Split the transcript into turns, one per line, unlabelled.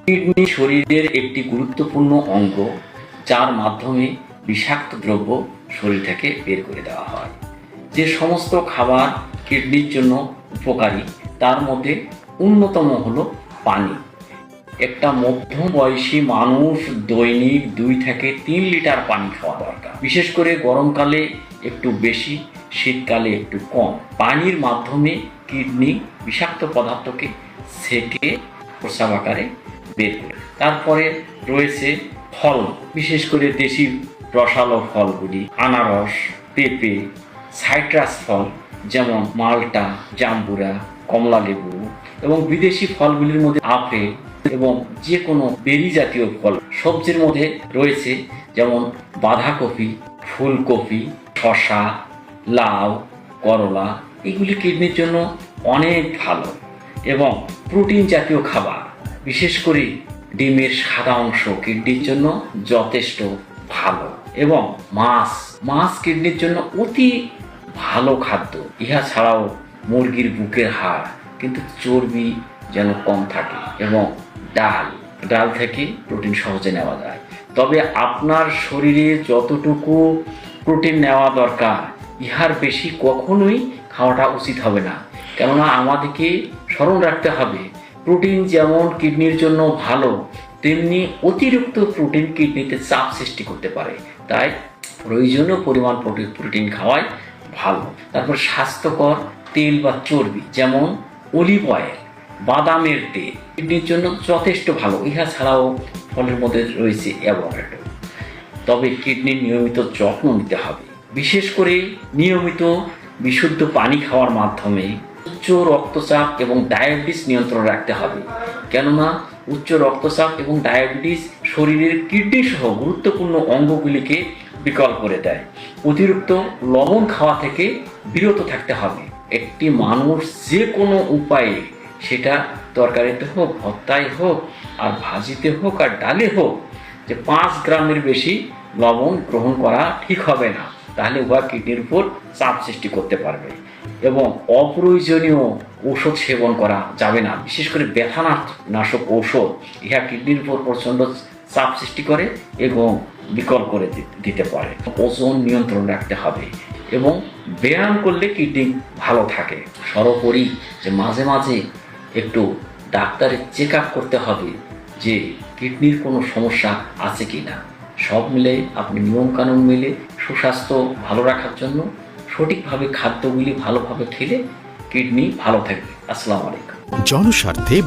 Kidney শরীরের একটি গুরুত্বপূর্ণ অঙ্গ, যার মাধ্যমে বিষাক্ত দ্রব্য শরীর থেকে বের করে দেওয়া হয়। যে সমস্ত খাবার কিডনির জন্য উপকারী তার মধ্যে অন্যতম হলো পানি। একটা মধ্যবয়সী মানুষ দৈনিক 2 থেকে 3 লিটার পানি খাওয়া দরকার। বিশেষ করে গরমকালে একটু বেশি, শীতকালে একটু কম। পানির মাধ্যমে কিডনি বিষাক্ত পদার্থকে সেকে প্রস্রাব আকারে বের করে। তারপরে রয়েছে ফল, বিশেষ করে দেশি রসালো ফলগুলি, আনারস, পেঁপে, সাইট্রাস ফল যেমন মাল্টা, জাম্বুরা, কমলা লেবু এবং বিদেশি ফলগুলির মধ্যে আপেল এবং যে কোনো বেরি জাতীয় ফল। সবজির মধ্যে রয়েছে যেমন বাঁধাকপি, ফুলকপি, শসা, লাউ, করলা, এগুলি কিডনির জন্য অনেক ভালো। এবং প্রোটিন জাতীয় খাবার, বিশেষ করে ডিমের সাদা অংশ কিডনির জন্য যথেষ্ট ভালো। এবং মাছ কিডনির জন্য অতি ভালো খাদ্য। ইহা ছাড়াও মুরগির বুকের হাড়, কিন্তু চর্বি যেন কম থাকে। এবং ডাল থেকে প্রোটিন সহজে নেওয়া যায়। তবে আপনার শরীরে যতটুকু প্রোটিন নেওয়া দরকার, ইহার বেশি কখনোই খাওয়াটা উচিত হবে না। কেননা আমাদেরকে স্মরণ রাখতে হবে, প্রোটিন যেমন কিডনির জন্য ভালো, তেমনি অতিরিক্ত প্রোটিন কিডনিতে চাপ সৃষ্টি করতে পারে। তাই প্রয়োজনীয় পরিমাণ প্রোটিন খাওয়াই ভালো। তারপর স্বাস্থ্যকর তেল বা চর্বি যেমন অলিভ অয়েল, বাদামের তেল কিডনির জন্য যথেষ্ট ভালো। ইহা ছাড়াও ফলের মধ্যে রয়েছে অ্যাভোকাডো। তবে কিডনির নিয়মিত যত্ন নিতে হবে, বিশেষ করে নিয়মিত বিশুদ্ধ পানি খাওয়ার মাধ্যমে। উচ্চ রক্তচাপ এবং ডায়াবেটিস নিয়ন্ত্রণ রাখতে হবে, কেননা উচ্চ রক্তচাপ এবং ডায়াবেটিস শরীরের কিডনি সহ গুরুত্বপূর্ণ অঙ্গগুলিকে বিকল করে দেয়। অতিরিক্ত লবণ খাওয়া থেকে বিরত থাকতে হবে। একটি মানুষ যে কোনো উপায়ে, সেটা তরকারিতে হোক, ভর্তায় হোক, আর ভাজিতে হোক, আর ডালে হোক, যে 5 গ্রামের বেশি লবণ গ্রহণ করা ঠিক হবে না। তাহলে উহা কিডনির উপর চাপ সৃষ্টি করতে পারবে। এবং অপ্রয়োজনীয় ঔষধ সেবন করা যাবে না, বিশেষ করে ব্যথানাশক ঔষধ। ইহা কিডনির উপর প্রচণ্ড চাপ সৃষ্টি করে এবং বিকল করে দিতে পারে। ওজন নিয়ন্ত্রণ রাখতে হবে এবং ব্যায়াম করলে কিডনি ভালো থাকে। সর্বোপরি যে মাঝে মাঝে একটু ডাক্তারের চেক আপ করতে হবে যে কিডনির কোনো সমস্যা আছে কি না। সব মিলে আপনি নিয়মকানুন মেলে সুস্বাস্থ্য ভালো রাখার জন্য সঠিকভাবে খাদ্যগুলি ভালোভাবে খেলে কিডনি ভালো থাকবে। আসসালামু আলাইকুম।
জনস্বার্থে